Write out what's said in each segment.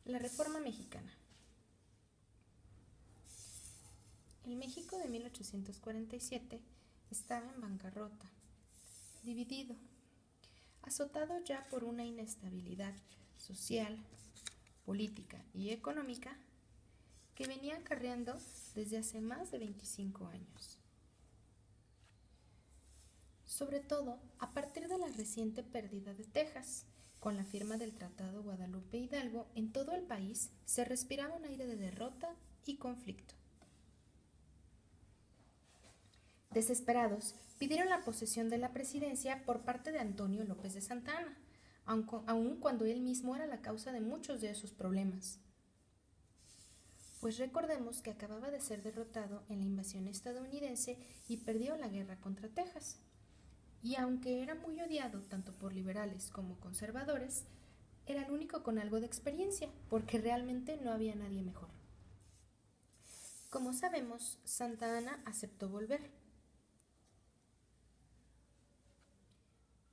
La Reforma Mexicana. El México de 1847 estaba en bancarrota, dividido, azotado ya por una inestabilidad social, política y económica que venía acarreando desde hace más de 25 años. Sobre todo a partir de la reciente pérdida de Texas. Con la firma del Tratado Guadalupe Hidalgo, en todo el país se respiraba un aire de derrota y conflicto. Desesperados, pidieron la posesión de la presidencia por parte de Antonio López de Santa Anna, aun cuando él mismo era la causa de muchos de esos problemas. Pues recordemos que acababa de ser derrotado en la invasión estadounidense y perdió la guerra contra Texas. Y aunque era muy odiado tanto por liberales como conservadores, era el único con algo de experiencia, porque realmente no había nadie mejor. Como sabemos, Santa Anna aceptó volver,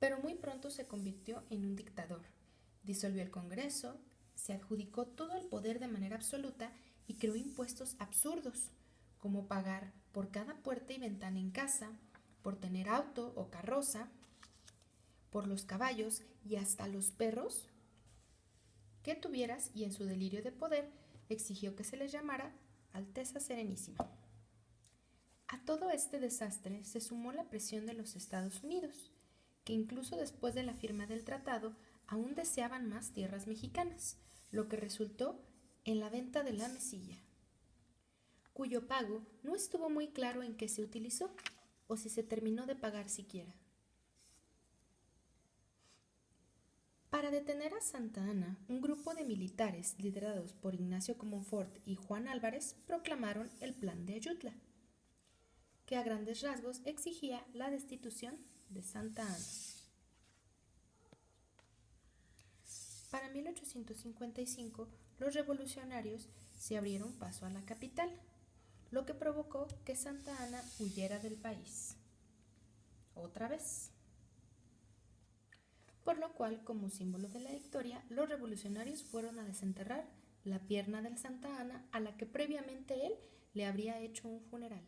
pero muy pronto se convirtió en un dictador. Disolvió el Congreso, se adjudicó todo el poder de manera absoluta y creó impuestos absurdos, como pagar por cada puerta y ventana en casa, por tener auto o carroza, por los caballos y hasta los perros que tuvieras, y en su delirio de poder exigió que se les llamara Alteza Serenísima. A todo este desastre se sumó la presión de los Estados Unidos, que incluso después de la firma del tratado aún deseaban más tierras mexicanas, lo que resultó en la venta de la Mesilla, cuyo pago no estuvo muy claro en qué se utilizó o si se terminó de pagar siquiera. Para detener a Santa Anna, un grupo de militares liderados por Ignacio Comonfort y Juan Álvarez proclamaron el Plan de Ayutla, que a grandes rasgos exigía la destitución de Santa Anna. Para 1855, los revolucionarios se abrieron paso a la capital, lo que provocó que Santa Anna huyera del país. Otra vez. Por lo cual, como símbolo de la victoria, los revolucionarios fueron a desenterrar la pierna de Santa Anna, a la que previamente él le habría hecho un funeral.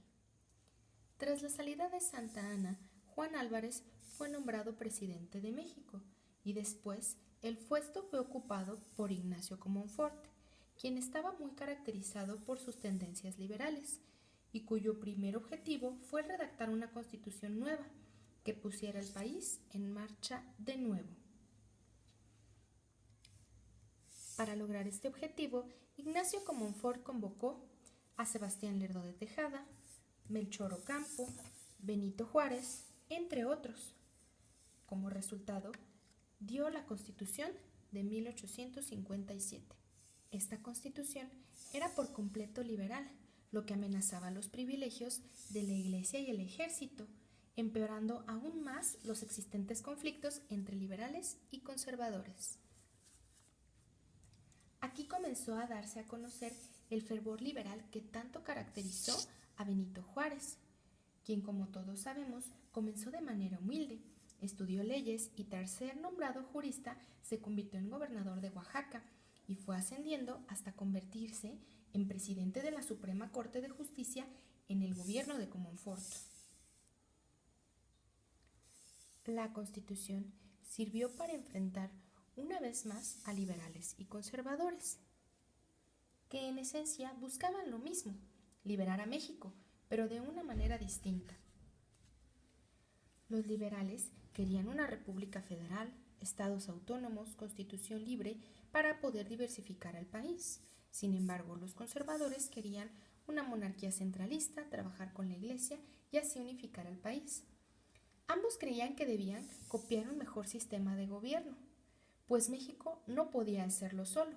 Tras la salida de Santa Anna, Juan Álvarez fue nombrado presidente de México y después el puesto fue ocupado por Ignacio Comonfort, quien estaba muy caracterizado por sus tendencias liberales y cuyo primer objetivo fue redactar una constitución nueva que pusiera el país en marcha de nuevo. Para lograr este objetivo, Ignacio Comonfort convocó a Sebastián Lerdo de Tejada, Melchor Ocampo, Benito Juárez, entre otros. Como resultado, dio la Constitución de 1857. Esta Constitución era por completo liberal, lo que amenazaba los privilegios de la Iglesia y el ejército, empeorando aún más los existentes conflictos entre liberales y conservadores. Aquí comenzó a darse a conocer el fervor liberal que tanto caracterizó a Benito Juárez, quien, como todos sabemos, comenzó de manera humilde, estudió leyes y tras ser nombrado jurista se convirtió en gobernador de Oaxaca y fue ascendiendo hasta convertirse en presidente de la Suprema Corte de Justicia en el gobierno de Comonfort. La Constitución sirvió para enfrentar una vez más a liberales y conservadores, que en esencia buscaban lo mismo, liberar a México, pero de una manera distinta. Los liberales querían una república federal, estados autónomos, constitución libre para poder diversificar al país. Sin embargo, los conservadores querían una monarquía centralista, trabajar con la Iglesia y así unificar al país. Ambos creían que debían copiar un mejor sistema de gobierno, pues México no podía hacerlo solo,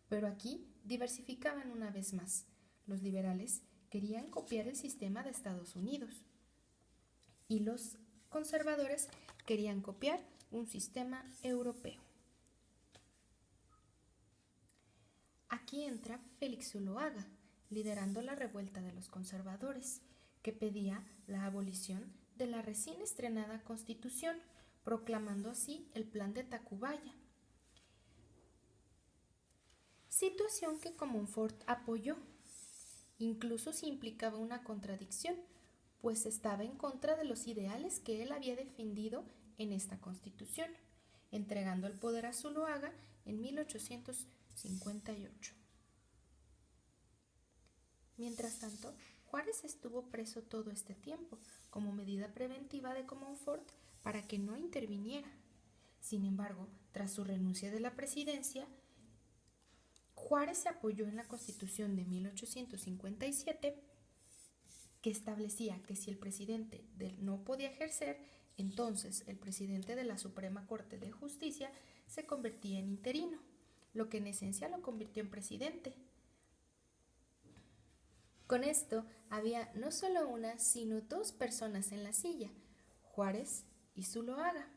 pero aquí diversificaban una vez más. Los liberales querían copiar el sistema de Estados Unidos y los conservadores querían copiar un sistema europeo. Aquí entra Félix Zuloaga, liderando la revuelta de los conservadores, que pedía la abolición de la recién estrenada Constitución, proclamando así el Plan de Tacubaya. situación que Comonfort apoyó, incluso si implicaba una contradicción, pues estaba en contra de los ideales que él había defendido en esta Constitución, entregando el poder a Zuloaga en 1858. Mientras tanto, Juárez estuvo preso todo este tiempo, como medida preventiva de Comonfort para que no interviniera. Sin embargo, tras su renuncia de la presidencia, Juárez se apoyó en la Constitución de 1857, que establecía que si el presidente no podía ejercer, entonces el presidente de la Suprema Corte de Justicia se convertía en interino, lo que en esencia lo convirtió en presidente. Con esto había no solo una, sino dos personas en la silla, Juárez y Zuloaga.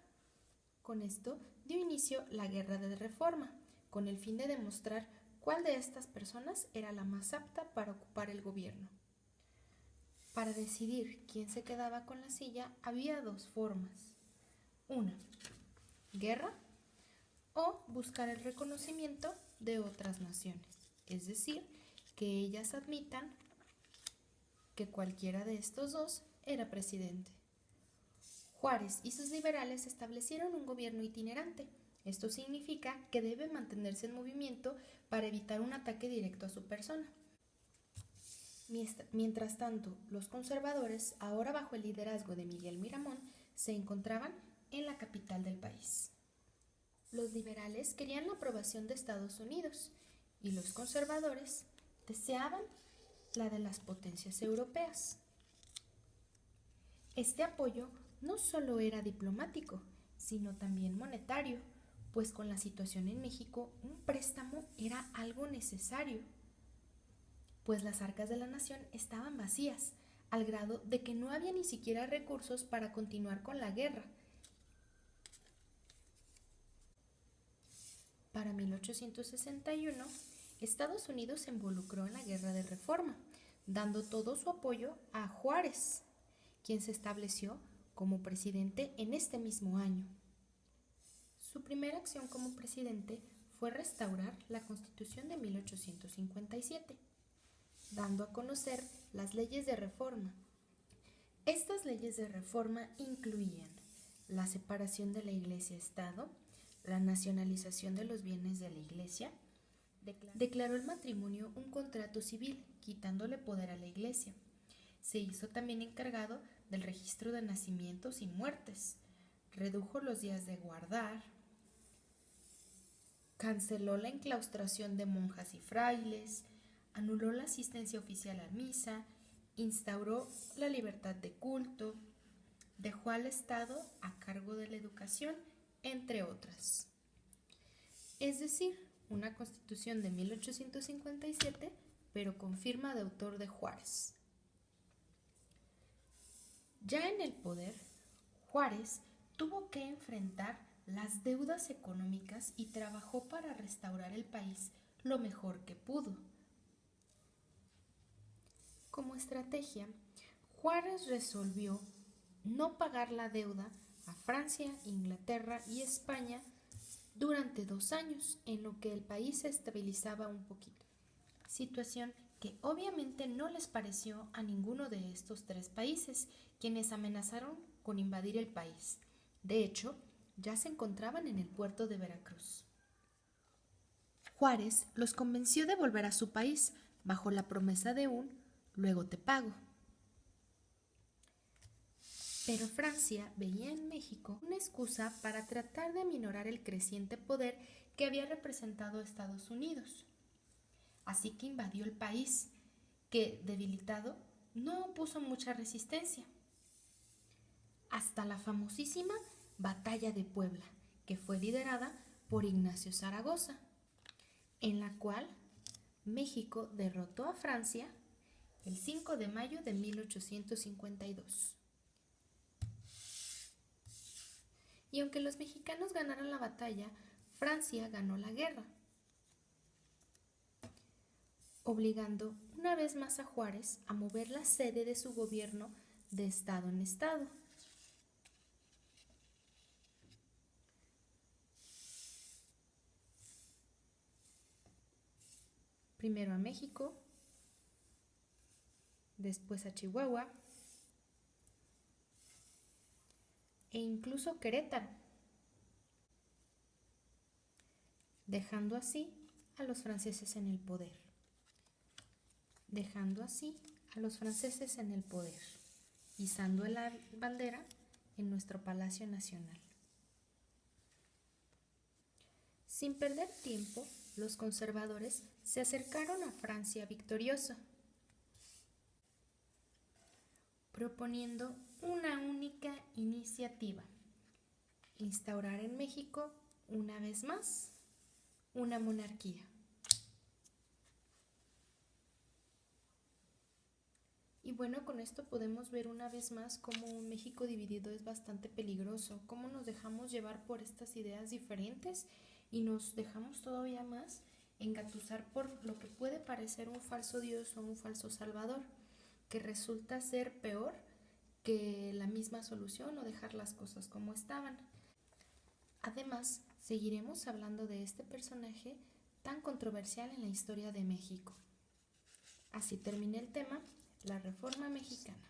Con esto dio inicio la Guerra de Reforma, con el fin de demostrar cuál de estas personas era la más apta para ocupar el gobierno. Para decidir quién se quedaba con la silla había dos formas. Una, guerra, o buscar el reconocimiento de otras naciones, es decir, que ellas admitan que cualquiera de estos dos era presidente. Juárez y sus liberales establecieron un gobierno itinerante. Esto significa que debe mantenerse en movimiento para evitar un ataque directo a su persona. Mientras tanto, los conservadores, ahora bajo el liderazgo de Miguel Miramón, se encontraban en la capital del país. Los liberales querían la aprobación de Estados Unidos y los conservadores deseaban la de las potencias europeas. Este apoyo no solo era diplomático, sino también monetario, pues con la situación en México un préstamo era algo necesario, pues las arcas de la nación estaban vacías, al grado de que no había ni siquiera recursos para continuar con la guerra. Para 1861, Estados Unidos se involucró en la Guerra de Reforma, dando todo su apoyo a Juárez, quien se estableció como presidente en este mismo año. Su primera acción como presidente fue restaurar la Constitución de 1857, dando a conocer las leyes de reforma. Estas leyes de reforma incluían la separación de la Iglesia-Estado, la nacionalización de los bienes de la Iglesia, declaró el matrimonio un contrato civil, quitándole poder a la Iglesia. Se hizo también encargado del registro de nacimientos y muertes, redujo los días de guardar, canceló la enclaustración de monjas y frailes, anuló la asistencia oficial a misa, instauró la libertad de culto, dejó al Estado a cargo de la educación, entre otras. Es decir, una Constitución de 1857, pero con firma de autor de Juárez. Ya en el poder, Juárez tuvo que enfrentar las deudas económicas y trabajó para restaurar el país lo mejor que pudo. Como estrategia, Juárez resolvió no pagar la deuda a Francia, Inglaterra y España durante 2 años, en lo que el país se estabilizaba un poquito. Situación que obviamente no les pareció a ninguno de estos 3 países, quienes amenazaron con invadir el país. De hecho, ya se encontraban en el puerto de Veracruz. Juárez los convenció de volver a su país bajo la promesa de un "luego te pago". Pero Francia veía en México una excusa para tratar de aminorar el creciente poder que había representado Estados Unidos. Así que invadió el país, que, debilitado, no opuso mucha resistencia. Hasta la famosísima Batalla de Puebla, que fue liderada por Ignacio Zaragoza, en la cual México derrotó a Francia el 5 de mayo de 1852. Y aunque los mexicanos ganaron la batalla, Francia ganó la guerra, obligando una vez más a Juárez a mover la sede de su gobierno de estado en estado. primero a México, después a Chihuahua e incluso Querétaro, dejando así a los franceses en el poder. Izando la bandera en nuestro Palacio Nacional. Sin perder tiempo, los conservadores se acercaron a Francia victoriosa, proponiendo una única iniciativa: instaurar en México, una vez más, una monarquía. Y bueno, con esto podemos ver una vez más cómo un México dividido es bastante peligroso, cómo nos dejamos llevar por estas ideas diferentes y nos dejamos todavía más engatusar por lo que puede parecer un falso Dios o un falso Salvador, que resulta ser peor que la misma solución o dejar las cosas como estaban. Además, seguiremos hablando de este personaje tan controversial en la historia de México. Así termina el tema, la Reforma Mexicana.